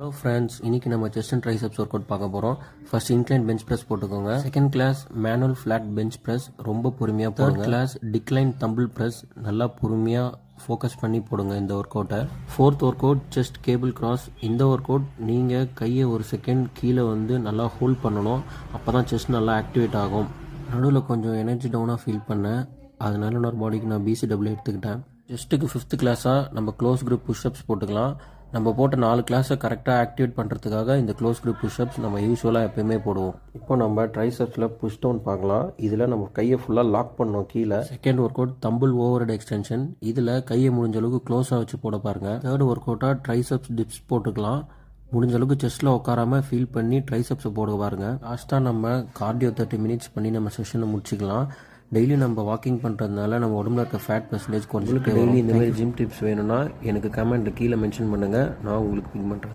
Hello friends, இன்றைக்கி நம்ம chest and triceps work out பார்க்க போகிறோம். ஃபர்ஸ்ட் இன்க்ளைன் பெஞ்ச் ப்ரெஸ் போட்டுக்கோங்க. Second class manual flat bench press ரொம்ப பொறுமையாக போடுங்க. கிளாஸ் டிக்ளைன் தம்பிள் ப்ரெஸ் நல்லா பொறுமையாக ஃபோக்கஸ் பண்ணி போடுங்க இந்த ஒர்க் அவுட்டை. Fourth workout chest cable cross. இந்த ஒர்க் அவுட் நீங்கள் கையை ஒரு செகண்ட் கீழே நல்லா ஹோல்ட் பண்ணணும். அப்போ தான் செஸ்ட் நல்லா ஆக்டிவேட் ஆகும். நடுவில் கொஞ்சம் எனர்ஜி டவுனாக ஃபீல் பண்ணேன், அதனால இன்னொரு பாடிக்கு நான் BCW எடுத்துக்கிட்டேன். செஸ்ட்டுக்கு 5th கிளாஸாக நம்ம க்ளோஸ் குரூப் புஷ்அப்ஸ் போட்டுக்கலாம். நம்ம போட்ட 4 கிளாஸை கரெக்டாக ஆக்டிவேட் பண்ணுறதுக்காக இந்த க்ளோஸ் குரூப் புஷ்அப்ஸ் நம்ம யூஸ்வலாக எப்பயுமே போடுவோம். இப்போ நம்ம ட்ரைசெப்ஸில் புஷ் டவுன் பார்க்கலாம். இதில் நம்ம கையை ஃபுல்லாக லாக் பண்ணோம் கீழே. Second work out tumble over head extension. இதில் கையை முடிஞ்ச அளவுக்கு க்ளோஸாக வச்சு போட பாருங்கள். தேர்ட் ஒர்க் அவுட்டாக ட்ரைசெப்ஸ் டிப்ஸ் போட்டுக்கலாம். முடிஞ்ச அளவுக்கு செஸ்ட்டில் உட்காராமல் ஃபீல் பண்ணி ட்ரைசெப்ஸை போட பாருங்கள். லாஸ்ட்டாக நம்ம கார்டியோ 30 மினிட்ஸ் பண்ணி நம்ம செஷனை முடிச்சிக்கலாம். டெய்லி நம்ம வாக்கிங் பண்ணுறதுனால நம்ம உடம்புல இருக்க ஃபேட் பர்சன்டேஜ் கொஞ்சம். டெய்லி இந்த மாதிரி ஜிம் டிப்ஸ் வேணும்னா எனக்கு கமெண்ட் கீழே மென்ஷன் பண்ணுங்கள், நான் உங்களுக்கு பிக் பண்ணுறேன்.